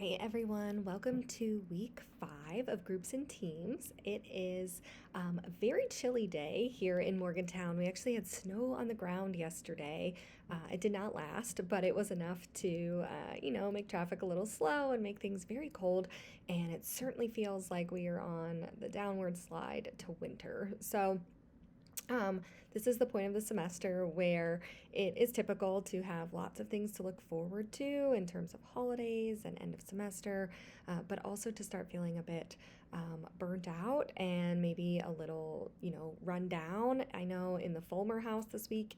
Hi, everyone. Welcome to week 5 of Groups and Teams. It is a very chilly day here in Morgantown. We actually had snow on the ground yesterday. It did not last, but it was enough to, make traffic a little slow and make things very cold. And it certainly feels like we are on the downward slide to winter. Um, this is the point of the semester where it is typical to have lots of things to look forward to in terms of holidays and end of semester, but also to start feeling a bit burnt out and maybe a little, run down. I know in the Fulmer house this week,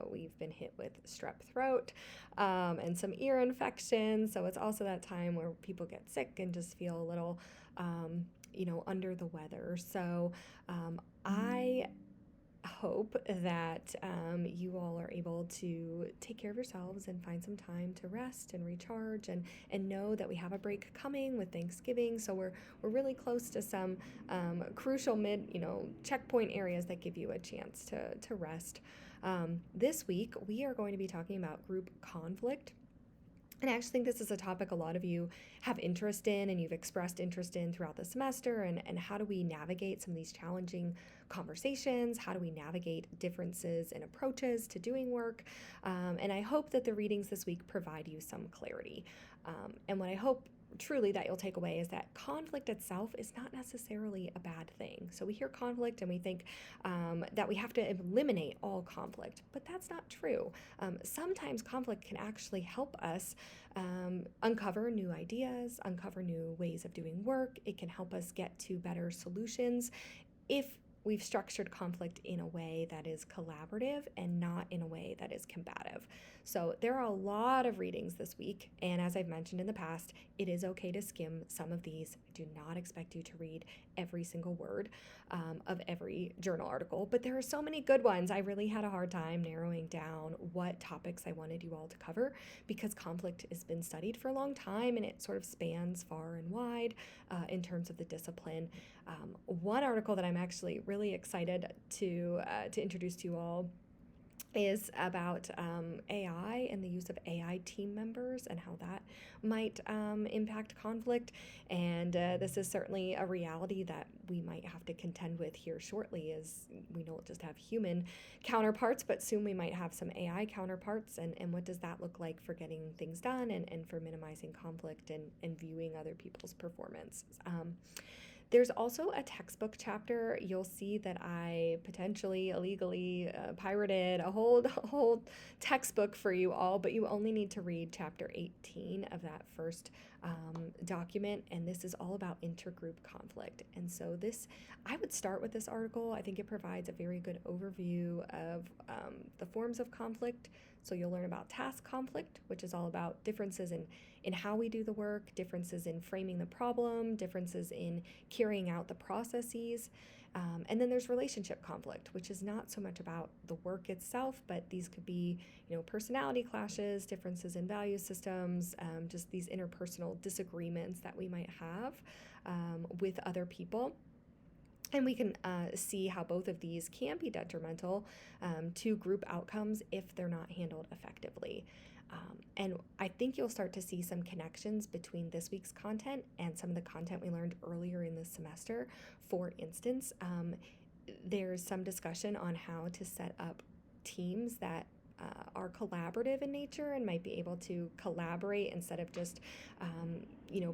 we've been hit with strep throat and some ear infections. So it's also that time where people get sick and just feel a little, under the weather. So I hope that you all are able to take care of yourselves and find some time to rest and recharge and know that we have a break coming with Thanksgiving. So we're really close to some crucial checkpoint areas that give you a chance to rest. This week we are going to be talking about group conflict. And I actually think this is a topic a lot of you have interest in and you've expressed interest in throughout the semester. And how do we navigate some of these challenging conversations? How do we navigate differences in approaches to doing work? And I hope that the readings this week provide you some clarity. And what I hope truly that you'll take away is that conflict itself is not necessarily a bad thing. So we hear conflict and we think that we have to eliminate all conflict, but that's not true. Sometimes conflict can actually help us uncover new ideas, uncover new ways of doing work. It can help us get to better solutions if we've structured conflict in a way that is collaborative and not in a way that is combative. So there are a lot of readings this week, and as I've mentioned in the past, it is okay to skim some of these. I do not expect you to read every single word of every journal article, but there are so many good ones. I really had a hard time narrowing down what topics I wanted you all to cover because conflict has been studied for a long time and it sort of spans far and wide in terms of the discipline. One article that I'm actually really excited to introduce to you all is about AI and the use of AI team members and how that might impact conflict. And this is certainly a reality that we might have to contend with here shortly, as we don't just have human counterparts, but soon we might have some AI counterparts. And what does that look like for getting things done and for minimizing conflict and viewing other people's performance? There's also a textbook chapter. You'll see that I potentially illegally pirated a whole textbook for you all, but you only need to read chapter 18 of that first document, and this is all about intergroup conflict. And so I would start with this article. I think it provides a very good overview of the forms of conflict. So you'll learn about task conflict, which is all about differences in how we do the work, differences in framing the problem, differences in carrying out the processes. And then there's relationship conflict, which is not so much about the work itself, but these could be, personality clashes, differences in value systems, just these interpersonal disagreements that we might have with other people. And we can see how both of these can be detrimental to group outcomes if they're not handled effectively. And I think you'll start to see some connections between this week's content and some of the content we learned earlier in the semester. For instance, there's some discussion on how to set up teams that are collaborative in nature and might be able to collaborate instead of just,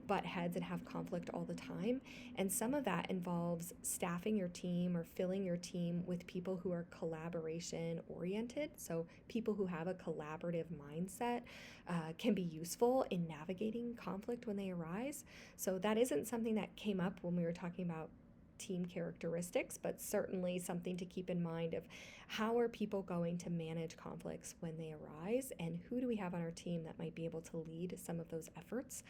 butt heads and have conflict all the time. And some of that involves staffing your team or filling your team with people who are collaboration oriented. So people who have a collaborative mindset can be useful in navigating conflict when they arise. So that isn't something that came up when we were talking about team characteristics, but certainly something to keep in mind of how are people going to manage conflicts when they arise, and who do we have on our team that might be able to lead some of those efforts.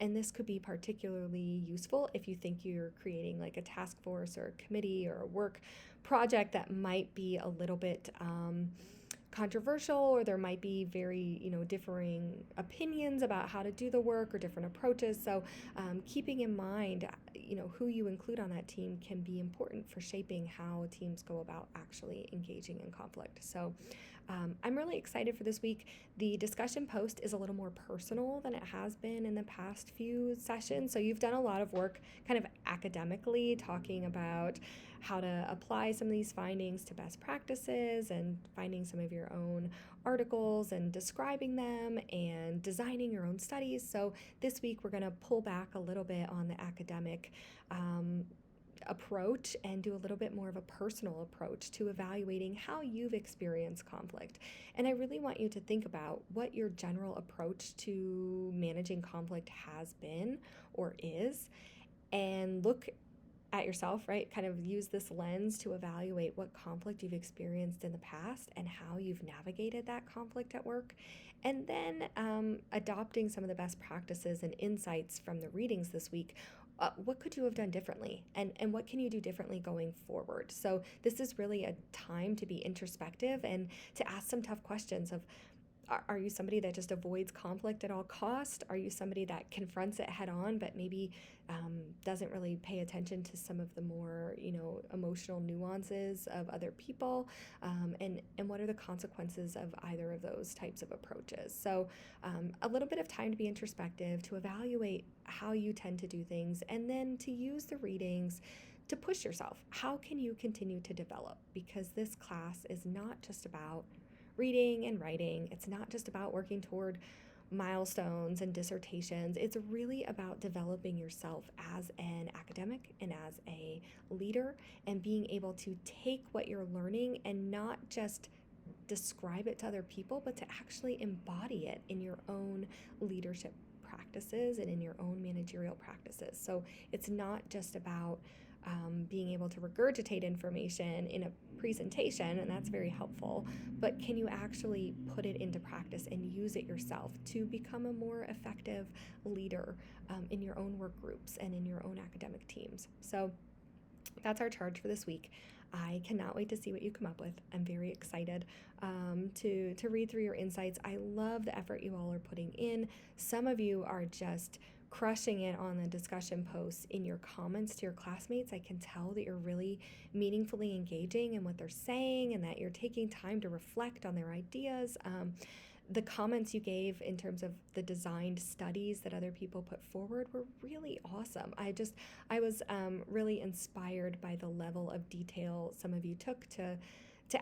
And this could be particularly useful if you think you're creating like a task force or a committee or a work project that might be a little bit controversial, or there might be very differing opinions about how to do the work or different approaches. So keeping in mind who you include on that team can be important for shaping how teams go about actually engaging in conflict. So I'm really excited for this week. The discussion post is a little more personal than it has been in the past few sessions. So you've done a lot of work kind of academically talking about how to apply some of these findings to best practices and finding some of your own articles and describing them and designing your own studies. So this week we're going to pull back a little bit on the academic approach and do a little bit more of a personal approach to evaluating how you've experienced conflict. And I really want you to think about what your general approach to managing conflict has been or is, and look at yourself, right? Kind of use this lens to evaluate what conflict you've experienced in the past and how you've navigated that conflict at work. And then adopting some of the best practices and insights from the readings this week. What could you have done differently? And what can you do differently going forward? So, this is really a time to be introspective and to ask some tough questions of, are you somebody that just avoids conflict at all cost? Are you somebody that confronts it head on, but maybe doesn't really pay attention to some of the more, emotional nuances of other people? And what are the consequences of either of those types of approaches? So a little bit of time to be introspective, to evaluate how you tend to do things, and then to use the readings to push yourself. How can you continue to develop? Because this class is not just about reading and writing. It's not just about working toward milestones and dissertations. It's really about developing yourself as an academic and as a leader, and being able to take what you're learning and not just describe it to other people, but to actually embody it in your own leadership practices and in your own managerial practices. So it's not just about being able to regurgitate information in a presentation, and that's very helpful, but can you actually put it into practice and use it yourself to become a more effective leader in your own work groups and in your own academic teams? So that's our charge for this week. I cannot wait to see what you come up with. I'm very excited to read through your insights. I love the effort you all are putting in. Some of you are just crushing it on the discussion posts in your comments to your classmates. I can tell that you're really meaningfully engaging in what they're saying and that you're taking time to reflect on their ideas. The comments you gave in terms of the designed studies that other people put forward were really awesome. I was really inspired by the level of detail some of you took to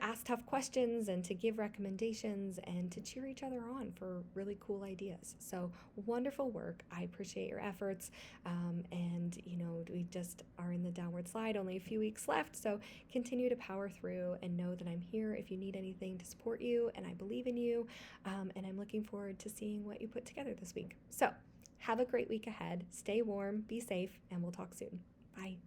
ask tough questions and to give recommendations and to cheer each other on for really cool ideas. So wonderful work. I appreciate your efforts. And we just are in the downward slide, only a few weeks left. So continue to power through and know that I'm here if you need anything to support you, and I believe in you. And I'm looking forward to seeing what you put together this week. So have a great week ahead. Stay warm, be safe, and we'll talk soon. Bye.